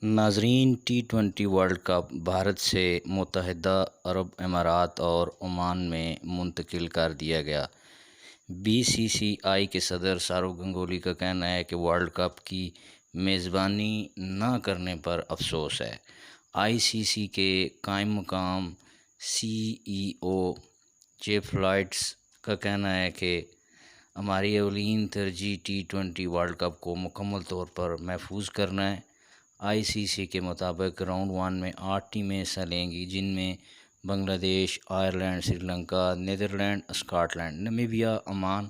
ناظرین، T20 world cup Bharat سے متحدہ عرب امارات اور عمان میں منتقل کر دیا گیا۔ BCCI کے صدر سورو گنگولی کا کہنا ہے کہ ورلڈ کپ کی میزبانی نہ کرنے پر افسوس ہے۔ ICC کے قائم مقام CEO جے فلائٹس کا کہنا ہے کہ ہماری اولین ترجیح T20 ورلڈ کپ کو مکمل طور پر محفوظ کرنا ہے۔ ICC کے مطابق راؤنڈ 1 میں 8 ٹیمیں حصہ لیں گی، جن میں Bangladesh, Ireland, Sri Lanka, Netherland, Scotland, Namibia, Oman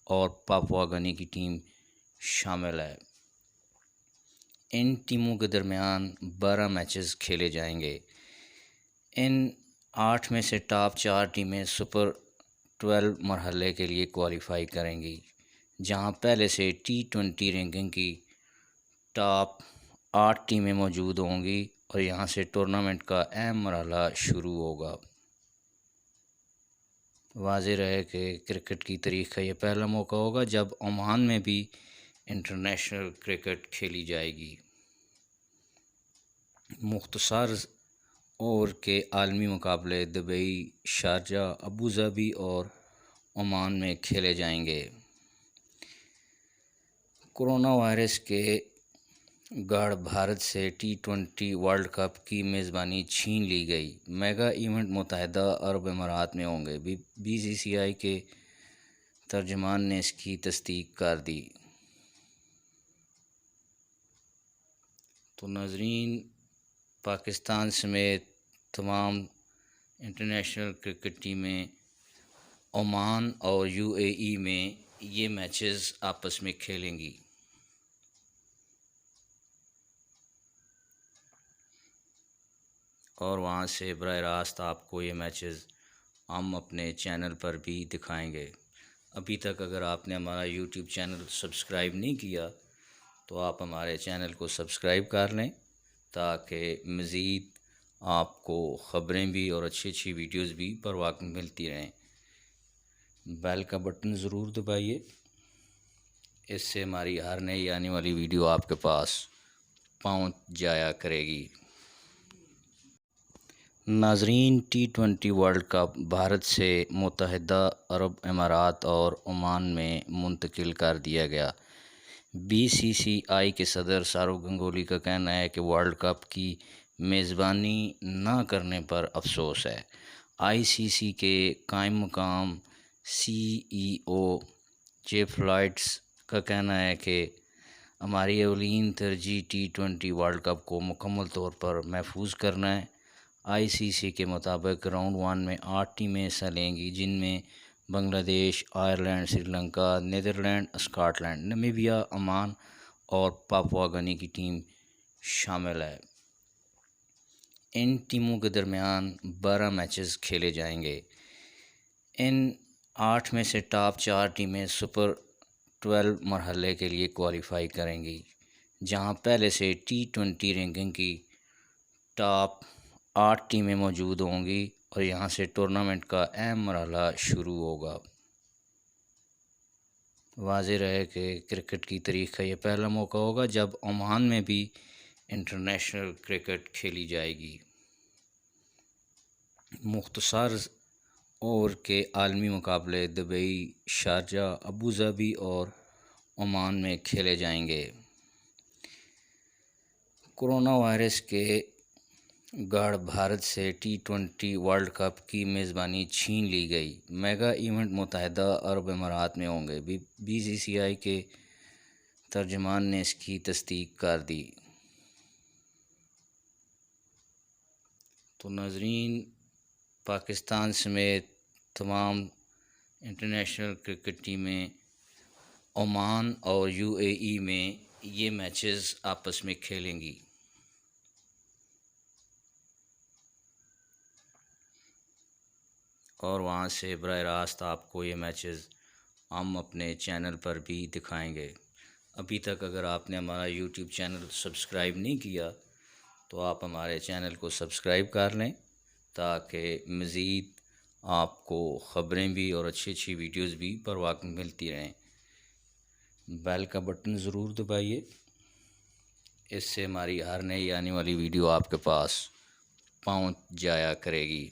اور پاپوا گنی کی ٹیم شامل ہے۔ ان ٹیموں کے درمیان 12 میچز کھیلے جائیں گے۔ ان 8 میں سے ٹاپ 4 ٹیمیں سپر 12 مرحلے کے لیے کوالیفائی کریں گی، جہاں پہلے سے T20 رینکنگ کی ٹاپ 8 ٹیمیں موجود ہوں گی اور یہاں سے ٹورنامنٹ کا اہم مرحلہ شروع ہوگا۔ واضح رہے کہ کرکٹ کی تاریخ کا یہ پہلا موقع ہوگا جب عمان میں بھی انٹرنیشنل کرکٹ کھیلی جائے گی۔ مختصر اوور کے عالمی مقابلے دبئی، شارجہ، ابوظہبی اور عمان میں کھیلے جائیں گے۔ کورونا وائرس کے گڑھ بھارت سے T20 ورلڈ کپ کی میزبانی چھین لی گئی۔ میگا ایونٹ متحدہ عرب امارات میں ہوں گے۔ BCCI کے ترجمان نے اس کی تصدیق کر دی۔ تو ناظرین، پاکستان سمیت تمام انٹرنیشنل کرکٹ ٹیمیں عمان اور UAE میں یہ میچز آپس میں کھیلیں گی۔ اور وہاں سے براہ راست آپ کو یہ میچز ہم اپنے چینل پر بھی دکھائیں گے۔ ابھی تک اگر آپ نے ہمارا YouTube چینل سبسکرائب نہیں کیا تو آپ ہمارے چینل کو سبسکرائب کر لیں، تاکہ مزید آپ کو خبریں بھی اور اچھی ویڈیوز بھی پر وقت ملتی رہیں۔ بیل کا بٹن ضرور دبائیے، اس سے ہماری ہر نئی آنے والی ویڈیو آپ کے پاس پہنچ جایا کرے گی۔ ناظرین، T20 ورلڈ کپ بھارت سے متحدہ عرب امارات اور عمان میں منتقل کر دیا گیا۔ BCCI کے صدر سورو گنگولی کا کہنا ہے کہ ورلڈ کپ کی میزبانی نہ کرنے پر افسوس ہے۔ ICC کے قائم مقام CEO جے فلائٹس کا کہنا ہے کہ ہماری اولین ترجیح T20 ورلڈ کپ کو مکمل طور پر محفوظ کرنا ہے۔ ICC کے مطابق راؤنڈ 1 میں 8 ٹیمیں حصہ لیں گی، جن میں Bangladesh, Ireland, Sri Lanka, Netherland, Scotland, Namibia, Oman اور پاپوا گنی کی ٹیم شامل ہے۔ ان ٹیموں کے درمیان 12 میچز کھیلے جائیں گے۔ ان 8 میں سے ٹاپ 4 ٹیمیں سپر 12 مرحلے کے لیے کوالیفائی کریں گی، جہاں پہلے سے T20 رینکنگ کی ٹاپ 8 ٹیمیں موجود ہوں گی اور یہاں سے ٹورنامنٹ کا اہم مرحلہ شروع ہوگا۔ واضح رہے کہ کرکٹ کی تاریخ کا یہ پہلا موقع ہوگا جب عمان میں بھی انٹرنیشنل کرکٹ کھیلی جائے گی۔ مختصر اوور کے عالمی مقابلے دبئی، شارجہ، ابوظہبی اور عمان میں کھیلے جائیں گے۔ کورونا وائرس کے گڑھ بھارت سے T20 ورلڈ کپ کی میزبانی چھین لی گئی۔ میگا ایونٹ متحدہ عرب امارات میں ہوں گے۔ BCCI کے ترجمان نے اس کی تصدیق کر دی۔ تو ناظرین، پاکستان سمیت تمام انٹرنیشنل کرکٹ ٹیمیں عمان اور UAE میں یہ میچز آپس میں کھیلیں گی۔ اور وہاں سے براہ راست آپ کو یہ میچز ہم اپنے چینل پر بھی دکھائیں گے۔ ابھی تک اگر آپ نے ہمارا YouTube چینل سبسکرائب نہیں کیا تو آپ ہمارے چینل کو سبسکرائب کر لیں، تاکہ مزید آپ کو خبریں بھی اور اچھی ویڈیوز بھی پر وقت ملتی رہیں۔ بیل کا بٹن ضرور دبائیے، اس سے ہماری ہر نئی آنے والی ویڈیو آپ کے پاس پہنچ جایا کرے گی۔